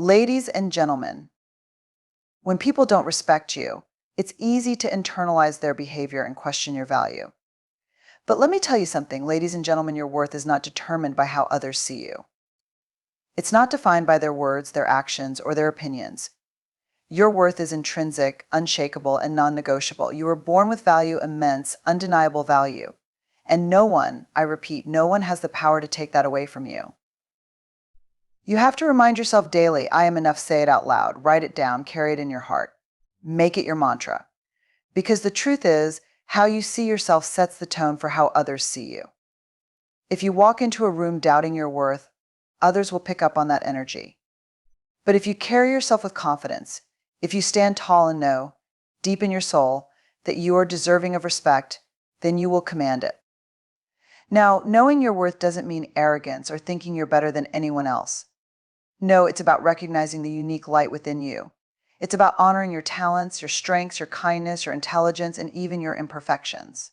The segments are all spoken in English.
Ladies and gentlemen, when people don't respect you, it's easy to internalize their behavior and question your value. But let me tell you something, ladies and gentlemen, your worth is not determined by how others see you. It's not defined by their words, their actions, or their opinions. Your worth is intrinsic, unshakable, and non-negotiable. You were born with value, immense, undeniable value. And no one, I repeat, no one has the power to take that away from you. You have to remind yourself daily, I am enough, say it out loud, write it down, carry it in your heart. Make it your mantra. Because the truth is, how you see yourself sets the tone for how others see you. If you walk into a room doubting your worth, others will pick up on that energy. But if you carry yourself with confidence, if you stand tall and know, deep in your soul, that you are deserving of respect, then you will command it. Now, knowing your worth doesn't mean arrogance or thinking you're better than anyone else. No, it's about recognizing the unique light within you. It's about honoring your talents, your strengths, your kindness, your intelligence, and even your imperfections.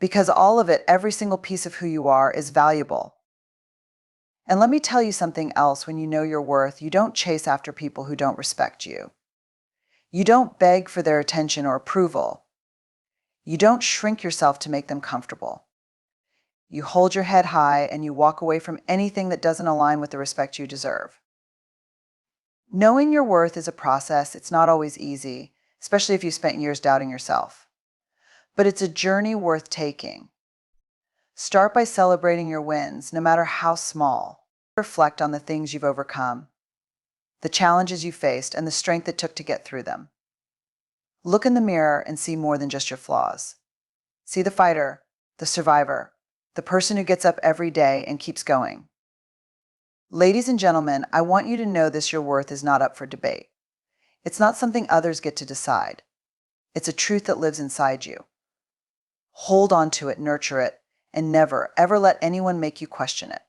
Because all of it, every single piece of who you are, is valuable. And let me tell you something else, when you know your worth, you don't chase after people who don't respect you. You don't beg for their attention or approval. You don't shrink yourself to make them comfortable. You hold your head high and you walk away from anything that doesn't align with the respect you deserve. Knowing your worth is a process. It's not always easy, especially if you spent years doubting yourself. But it's a journey worth taking. Start by celebrating your wins, no matter how small. Reflect on the things you've overcome, the challenges you faced, and the strength it took to get through them. Look in the mirror and see more than just your flaws. See the fighter, the survivor, the person who gets up every day and keeps going. Ladies and gentlemen, I want you to know this: your worth is not up for debate. It's not something others get to decide. It's a truth that lives inside you. Hold on to it, nurture it, and never, ever let anyone make you question it.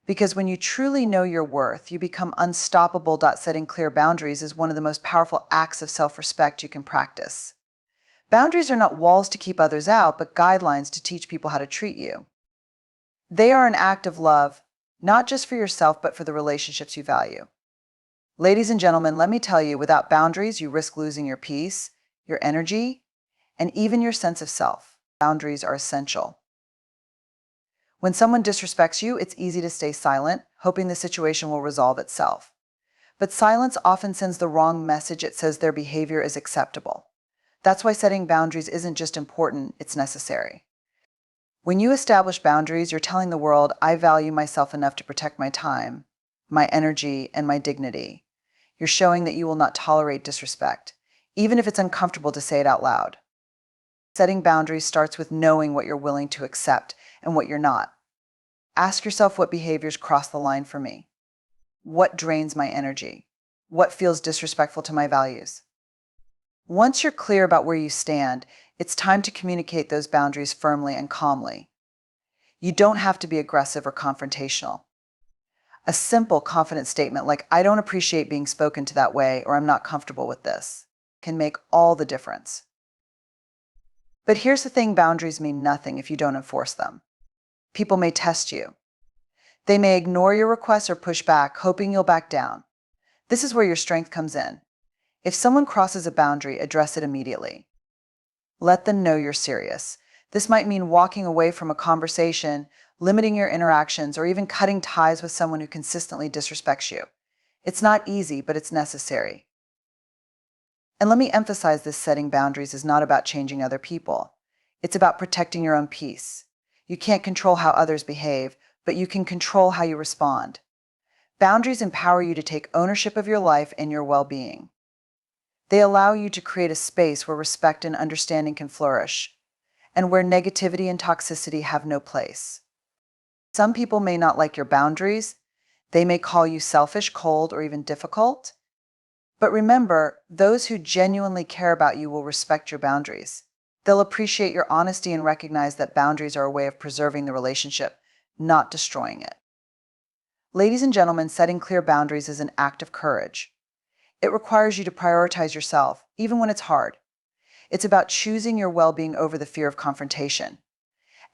Because when you truly know your worth, you become unstoppable. Setting clear boundaries is one of the most powerful acts of self-respect you can practice. Boundaries are not walls to keep others out, but guidelines to teach people how to treat you. They are an act of love, not just for yourself, but for the relationships you value. Ladies and gentlemen, let me tell you, without boundaries, you risk losing your peace, your energy, and even your sense of self. Boundaries are essential. When someone disrespects you, it's easy to stay silent, hoping the situation will resolve itself. But silence often sends the wrong message. It says their behavior is acceptable. That's why setting boundaries isn't just important, it's necessary. When you establish boundaries, you're telling the world, I value myself enough to protect my time, my energy, and my dignity. You're showing that you will not tolerate disrespect, even if it's uncomfortable to say it out loud. Setting boundaries starts with knowing what you're willing to accept and what you're not. Ask yourself, what behaviors cross the line for me? What drains my energy? What feels disrespectful to my values? Once you're clear about where you stand, it's time to communicate those boundaries firmly and calmly. You don't have to be aggressive or confrontational. A simple, confident statement like, I don't appreciate being spoken to that way, or I'm not comfortable with this, can make all the difference. But here's the thing, boundaries mean nothing if you don't enforce them. People may test you. They may ignore your requests or push back, hoping you'll back down. This is where your strength comes in. If someone crosses a boundary, address it immediately. Let them know you're serious. This might mean walking away from a conversation, limiting your interactions, or even cutting ties with someone who consistently disrespects you. It's not easy, but it's necessary. And let me emphasize this: setting boundaries is not about changing other people. It's about protecting your own peace. You can't control how others behave, but you can control how you respond. Boundaries empower you to take ownership of your life and your well-being. They allow you to create a space where respect and understanding can flourish, and where negativity and toxicity have no place. Some people may not like your boundaries. They may call you selfish, cold, or even difficult. But remember, those who genuinely care about you will respect your boundaries. They'll appreciate your honesty and recognize that boundaries are a way of preserving the relationship, not destroying it. Ladies and gentlemen, setting clear boundaries is an act of courage. It requires you to prioritize yourself, even when it's hard. It's about choosing your well-being over the fear of confrontation.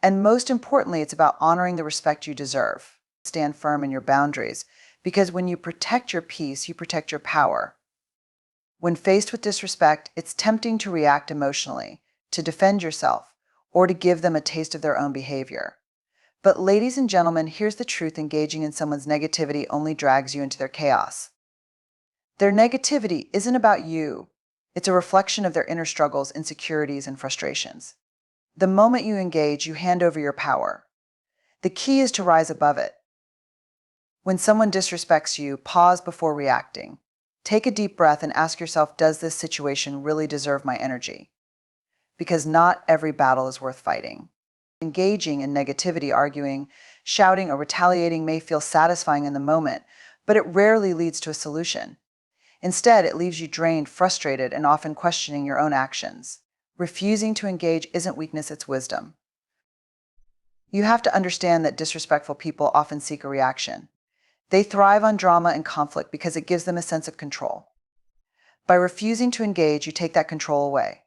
And most importantly, it's about honoring the respect you deserve. Stand firm in your boundaries, Because when you protect your peace, you protect your power. When faced with disrespect, it's tempting to react emotionally, to defend yourself, or to give them a taste of their own behavior. But ladies and gentlemen, here's the truth: engaging in someone's negativity only drags you into their chaos. Their negativity isn't about you. It's a reflection of their inner struggles, insecurities, and frustrations. The moment you engage, you hand over your power. The key is to rise above it. When someone disrespects you, pause before reacting. Take a deep breath and ask yourself, does this situation really deserve my energy? Because not every battle is worth fighting. Engaging in negativity, arguing, shouting, or retaliating may feel satisfying in the moment, but it rarely leads to a solution. Instead, it leaves you drained, frustrated, and often questioning your own actions. Refusing to engage isn't weakness, it's wisdom. You have to understand that disrespectful people often seek a reaction. They thrive on drama and conflict because it gives them a sense of control. By refusing to engage, you take that control away.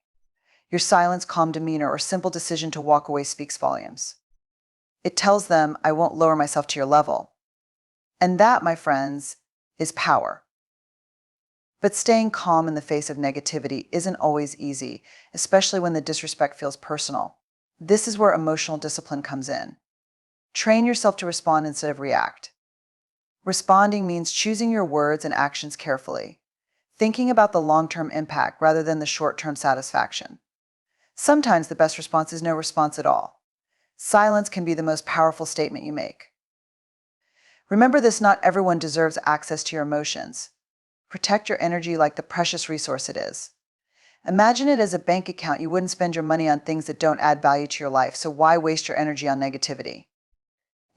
Your silence, calm demeanor, or simple decision to walk away speaks volumes. It tells them, I won't lower myself to your level. And that, my friends, is power. But staying calm in the face of negativity isn't always easy, especially when the disrespect feels personal. This is where emotional discipline comes in. Train yourself to respond instead of react. Responding means choosing your words and actions carefully, thinking about the long-term impact rather than the short-term satisfaction. Sometimes the best response is no response at all. Silence can be the most powerful statement you make. Remember this: not everyone deserves access to your emotions. Protect your energy like the precious resource it is. Imagine it as a bank account. You wouldn't spend your money on things that don't add value to your life, so why waste your energy on negativity?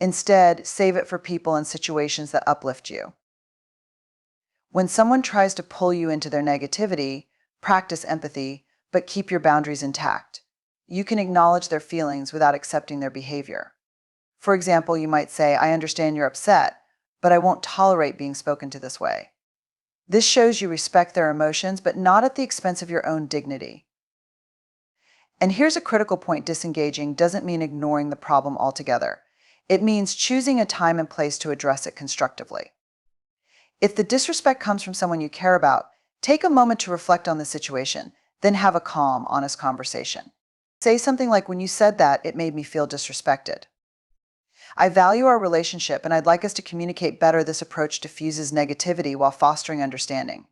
Instead, save it for people and situations that uplift you. When someone tries to pull you into their negativity, practice empathy, but keep your boundaries intact. You can acknowledge their feelings without accepting their behavior. For example, you might say, I understand you're upset, but I won't tolerate being spoken to this way. This shows you respect their emotions, but not at the expense of your own dignity. And here's a critical point: disengaging doesn't mean ignoring the problem altogether. It means choosing a time and place to address it constructively. If the disrespect comes from someone you care about, take a moment to reflect on the situation, then have a calm, honest conversation. Say something like, when you said that, it made me feel disrespected. I value our relationship and I'd like us to communicate better. This approach diffuses negativity while fostering understanding.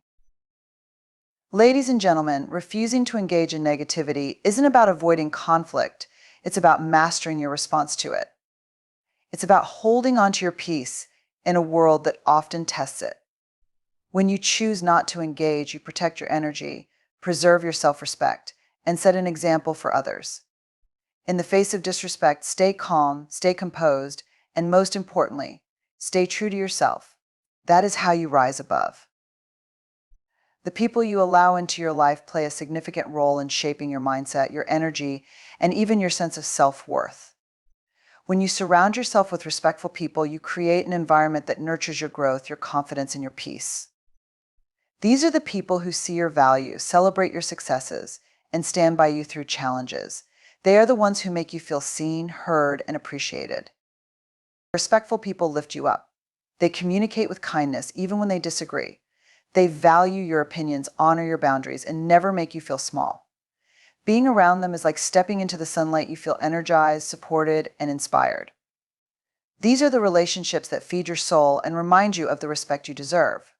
Ladies and gentlemen, refusing to engage in negativity isn't about avoiding conflict. It's about mastering your response to it. It's about holding on to your peace in a world that often tests it. When you choose not to engage, you protect your energy, preserve your self-respect, and set an example for others. In the face of disrespect, stay calm, stay composed, and most importantly, stay true to yourself. That is how you rise above. The people you allow into your life play a significant role in shaping your mindset, your energy, and even your sense of self-worth. When you surround yourself with respectful people, you create an environment that nurtures your growth, your confidence, and your peace. These are the people who see your value, celebrate your successes, and stand by you through challenges. They are the ones who make you feel seen, heard, and appreciated. Respectful people lift you up. They communicate with kindness, even when they disagree. They value your opinions, honor your boundaries, and never make you feel small. Being around them is like stepping into the sunlight. You feel energized, supported, and inspired. These are the relationships that feed your soul and remind you of the respect you deserve.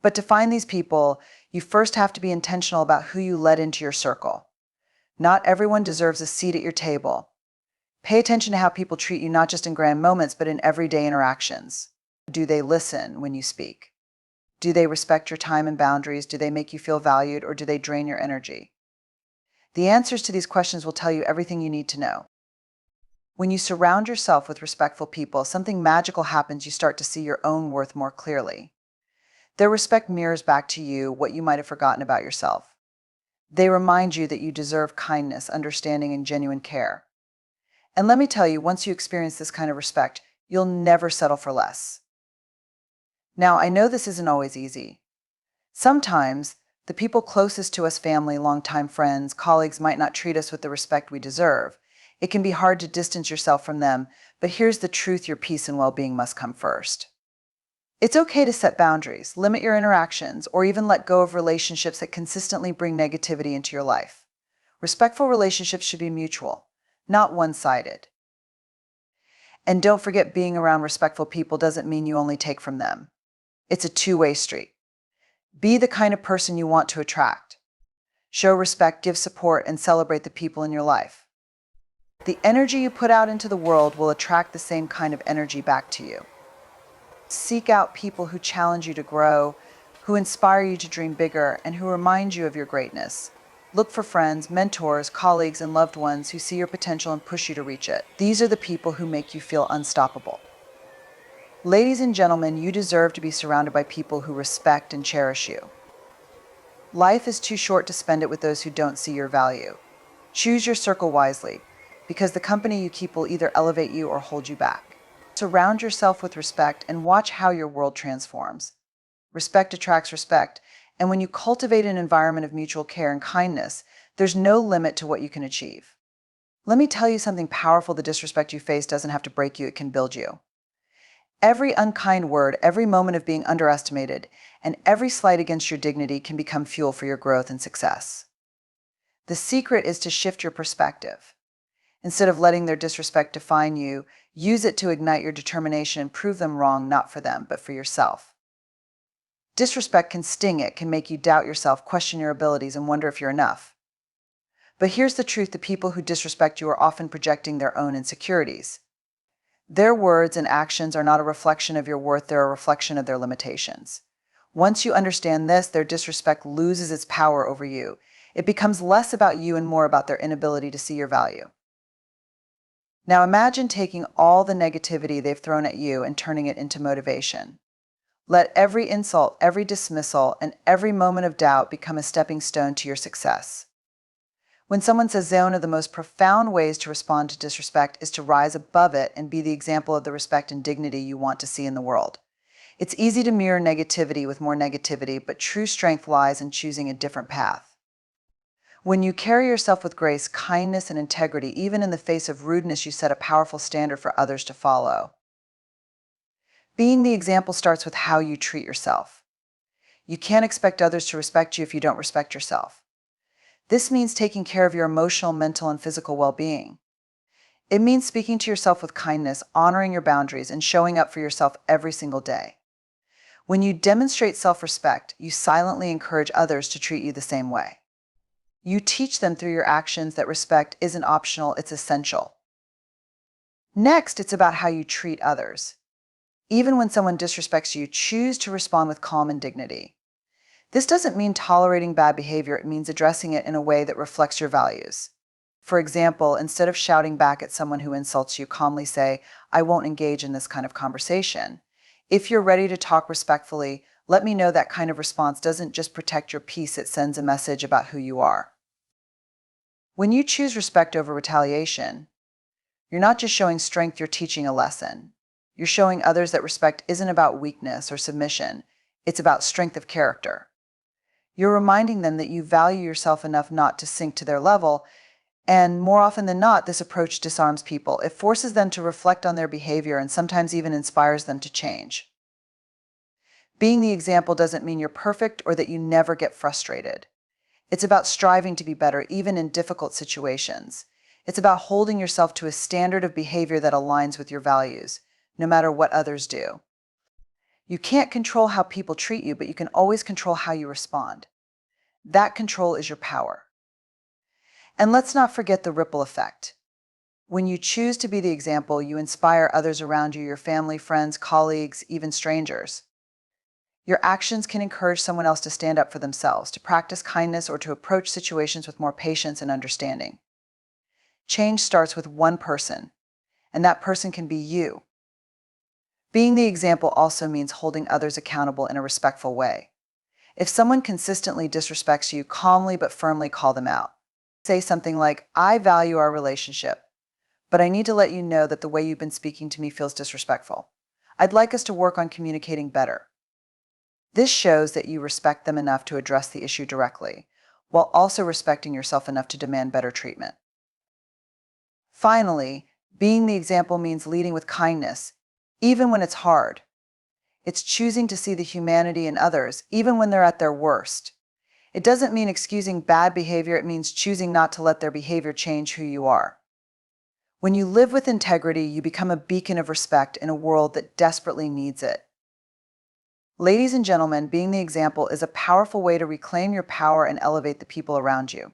But to find these people, you first have to be intentional about who you let into your circle. Not everyone deserves a seat at your table. Pay attention to how people treat you, not just in grand moments, but in everyday interactions. Do they listen when you speak? Do they respect your time and boundaries? Do they make you feel valued, or do they drain your energy? The answers to these questions will tell you everything you need to know. When you surround yourself with respectful people, something magical happens. You start to see your own worth more clearly. Their respect mirrors back to you what you might have forgotten about yourself. They remind you that you deserve kindness, understanding, and genuine care. And let me tell you, once you experience this kind of respect, you'll never settle for less. Now, I know this isn't always easy. Sometimes, the people closest to us, family, longtime friends, colleagues, might not treat us with the respect we deserve. It can be hard to distance yourself from them, but here's the truth: your peace and well-being must come first. It's okay to set boundaries, limit your interactions, or even let go of relationships that consistently bring negativity into your life. Respectful relationships should be mutual, not one-sided. And don't forget, being around respectful people doesn't mean you only take from them. It's a two-way street. Be the kind of person you want to attract. Show respect, give support, and celebrate the people in your life. The energy you put out into the world will attract the same kind of energy back to you. Seek out people who challenge you to grow, who inspire you to dream bigger, and who remind you of your greatness. Look for friends, mentors, colleagues, and loved ones who see your potential and push you to reach it. These are the people who make you feel unstoppable. Ladies and gentlemen, you deserve to be surrounded by people who respect and cherish you. Life is too short to spend it with those who don't see your value. Choose your circle wisely, because the company you keep will either elevate you or hold you back. Surround yourself with respect and watch how your world transforms. Respect attracts respect, and when you cultivate an environment of mutual care and kindness, there's no limit to what you can achieve. Let me tell you something powerful: the disrespect you face doesn't have to break you, it can build you. Every unkind word, every moment of being underestimated, and every slight against your dignity can become fuel for your growth and success. The secret is to shift your perspective. Instead of letting their disrespect define you, use it to ignite your determination and prove them wrong, not for them, but for yourself. Disrespect can sting, it can make you doubt yourself, question your abilities, and wonder if you're enough. But here's the truth: the people who disrespect you are often projecting their own insecurities. Their words and actions are not a reflection of your worth, they're a reflection of their limitations. Once you understand this, their disrespect loses its power over you. It becomes less about you and more about their inability to see your value. Now imagine taking all the negativity they've thrown at you and turning it into motivation. Let every insult, every dismissal, and every moment of doubt become a stepping stone to your success. When someone says, one of the most profound ways to respond to disrespect is to rise above it and be the example of the respect and dignity you want to see in the world. It's easy to mirror negativity with more negativity, but true strength lies in choosing a different path. When you carry yourself with grace, kindness, and integrity, even in the face of rudeness, you set a powerful standard for others to follow. Being the example starts with how you treat yourself. You can't expect others to respect you if you don't respect yourself. This means taking care of your emotional, mental, and physical well-being. It means speaking to yourself with kindness, honoring your boundaries, and showing up for yourself every single day. When you demonstrate self-respect, you silently encourage others to treat you the same way. You teach them through your actions that respect isn't optional, it's essential. Next, it's about how you treat others. Even when someone disrespects you, choose to respond with calm and dignity. This doesn't mean tolerating bad behavior, it means addressing it in a way that reflects your values. For example, instead of shouting back at someone who insults you, calmly say, "I won't engage in this kind of conversation." If you're ready to talk respectfully, let me know. That kind of response doesn't just protect your peace, it sends a message about who you are. When you choose respect over retaliation, you're not just showing strength, you're teaching a lesson. You're showing others that respect isn't about weakness or submission, it's about strength of character. You're reminding them that you value yourself enough not to sink to their level, and more often than not, this approach disarms people. It forces them to reflect on their behavior and sometimes even inspires them to change. Being the example doesn't mean you're perfect or that you never get frustrated. It's about striving to be better, even in difficult situations. It's about holding yourself to a standard of behavior that aligns with your values, no matter what others do. You can't control how people treat you, but you can always control how you respond. That control is your power. And let's not forget the ripple effect. When you choose to be the example, you inspire others around you, your family, friends, colleagues, even strangers. Your actions can encourage someone else to stand up for themselves, to practice kindness, or to approach situations with more patience and understanding. Change starts with one person, and that person can be you. Being the example also means holding others accountable in a respectful way. If someone consistently disrespects you, calmly but firmly call them out. Say something like, "I value our relationship, but I need to let you know that the way you've been speaking to me feels disrespectful. I'd like us to work on communicating better." This shows that you respect them enough to address the issue directly, while also respecting yourself enough to demand better treatment. Finally, being the example means leading with kindness, even when it's hard. It's choosing to see the humanity in others, even when they're at their worst. It doesn't mean excusing bad behavior, it means choosing not to let their behavior change who you are. When you live with integrity, you become a beacon of respect in a world that desperately needs it. Ladies and gentlemen, being the example is a powerful way to reclaim your power and elevate the people around you.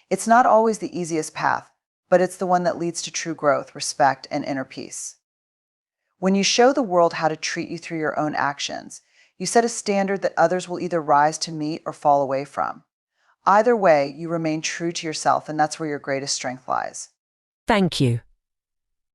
It's not always the easiest path, but it's the one that leads to true growth, respect, and inner peace. When you show the world how to treat you through your own actions, you set a standard that others will either rise to meet or fall away from. Either way, you remain true to yourself, and that's where your greatest strength lies. Thank you.